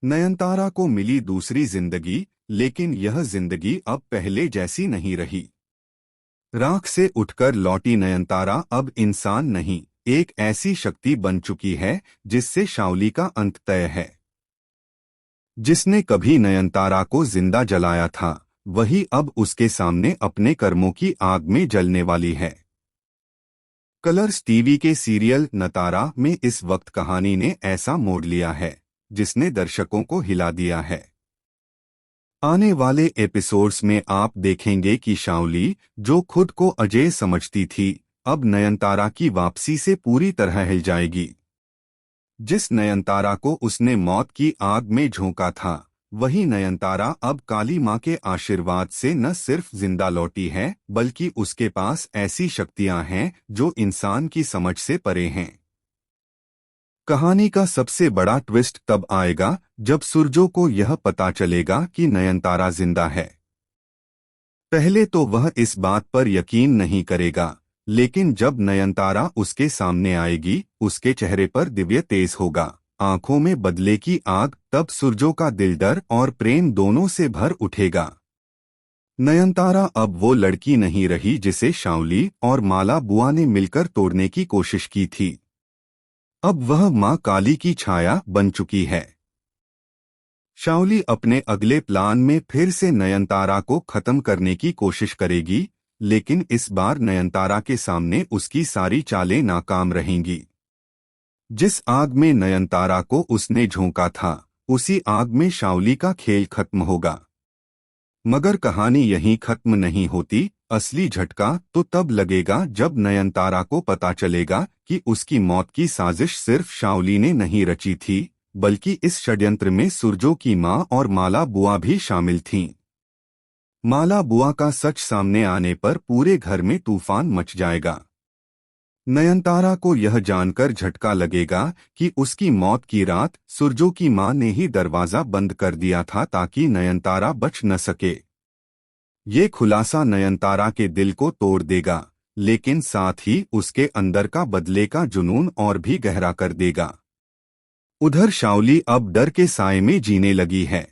नयनतारा को मिली दूसरी जिंदगी, लेकिन यह जिंदगी अब पहले जैसी नहीं रही। राख से उठकर लौटी नयनतारा अब इंसान नहीं, एक ऐसी शक्ति बन चुकी है जिससे शाओली का अंत तय है। जिसने कभी नयनतारा को जिंदा जलाया था, वही अब उसके सामने अपने कर्मों की आग में जलने वाली है। कलर्स टीवी के सीरियल नतारा में इस वक्त कहानी ने ऐसा मोड़ लिया है जिसने दर्शकों को हिला दिया है। आने वाले एपिसोड्स में आप देखेंगे कि शाओली, जो खुद को अजेय समझती थी, अब नयनतारा की वापसी से पूरी तरह हिल जाएगी। जिस नयनतारा को उसने मौत की आग में झोंका था, वही नयनतारा अब काली मां के आशीर्वाद से न सिर्फ जिंदा लौटी है, बल्कि उसके पास ऐसी शक्तियां हैं जो इंसान की समझ से परे हैं। कहानी का सबसे बड़ा ट्विस्ट तब आएगा जब सुरजो को यह पता चलेगा कि नयनतारा जिंदा है। पहले तो वह इस बात पर यकीन नहीं करेगा, लेकिन जब नयनतारा उसके सामने आएगी, उसके चेहरे पर दिव्य तेज होगा, आंखों में बदले की आग, तब सुरजो का दिल डर और प्रेम दोनों से भर उठेगा। नयनतारा अब वो लड़की नहीं रही जिसे शाओली और माला बुआ ने मिलकर तोड़ने की कोशिश की थी। अब वह मां काली की छाया बन चुकी है। शाओली अपने अगले प्लान में फिर से नयनतारा को खत्म करने की कोशिश करेगी, लेकिन इस बार नयनतारा के सामने उसकी सारी चालें नाकाम रहेंगी। जिस आग में नयनतारा को उसने झोंका था, उसी आग में शाओली का खेल खत्म होगा। मगर कहानी यहीं खत्म नहीं होती। असली झटका तो तब लगेगा जब नयनतारा को पता चलेगा कि उसकी मौत की साजिश सिर्फ शाओली ने नहीं रची थी, बल्कि इस षड्यंत्र में सुरजो की मां और माला बुआ भी शामिल थीं। माला बुआ का सच सामने आने पर पूरे घर में तूफान मच जाएगा। नयनतारा को यह जानकर झटका लगेगा कि उसकी मौत की रात सुरजो की मां ने ही दरवाजा बंद कर दिया था ताकि नयनतारा बच न सके। ये खुलासा नयनतारा के दिल को तोड़ देगा, लेकिन साथ ही उसके अंदर का बदले का जुनून और भी गहरा कर देगा। उधर शाओली अब डर के साए में जीने लगी है।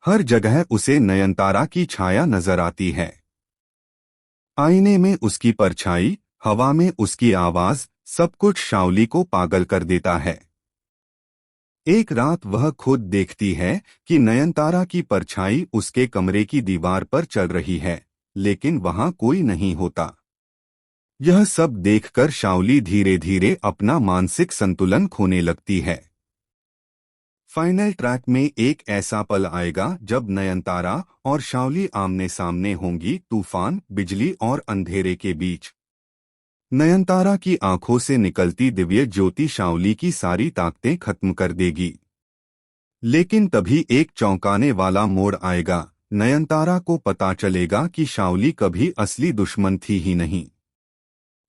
हर जगह उसे नयनतारा की छाया नजर आती है। आईने में उसकी परछाई, हवा में उसकी आवाज, सब कुछ शाओली को पागल कर देता है। एक रात वह खुद देखती है कि नयनतारा की परछाई उसके कमरे की दीवार पर चल रही है, लेकिन वहां कोई नहीं होता। यह सब देखकर शाओली धीरे धीरे अपना मानसिक संतुलन खोने लगती है। फाइनल ट्रैक में एक ऐसा पल आएगा जब नयनतारा और शाओली आमने सामने होंगी, तूफान, बिजली और अंधेरे के बीच। नयनतारा की आंखों से निकलती दिव्य ज्योति शाओली की सारी ताकतें खत्म कर देगी। लेकिन तभी एक चौंकाने वाला मोड़ आएगा। नयनतारा को पता चलेगा कि शाओली कभी असली दुश्मन थी ही नहीं।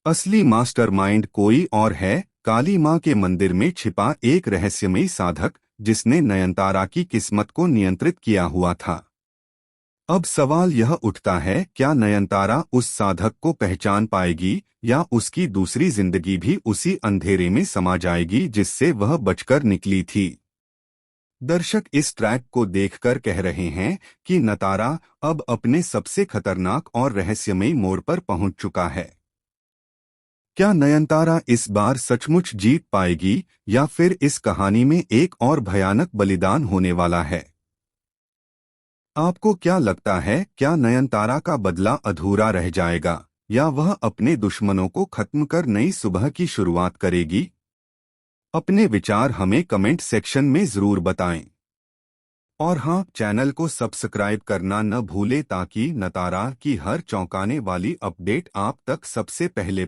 असली मास्टरमाइंड कोई और है, काली मां के मंदिर में छिपा एक रहस्यमयी साधक, जिसने नयनतारा की किस्मत को नियंत्रित किया हुआ था। अब सवाल यह उठता है, क्या नयनतारा उस साधक को पहचान पाएगी, या उसकी दूसरी जिंदगी भी उसी अंधेरे में समा जाएगी जिससे वह बचकर निकली थी। दर्शक इस ट्रैक को देखकर कह रहे हैं कि नतारा अब अपने सबसे खतरनाक और रहस्यमयी मोड़ पर पहुंच चुका है। क्या नयनतारा इस बार सचमुच जीत पाएगी, या फिर इस कहानी में एक और भयानक बलिदान होने वाला है? आपको क्या लगता है, क्या नयनतारा का बदला अधूरा रह जाएगा, या वह अपने दुश्मनों को खत्म कर नई सुबह की शुरुआत करेगी? अपने विचार हमें कमेंट सेक्शन में जरूर बताएं। और हाँ, चैनल को सब्सक्राइब करना न भूलें ताकि नतारा की हर चौंकाने वाली अपडेट आप तक सबसे पहले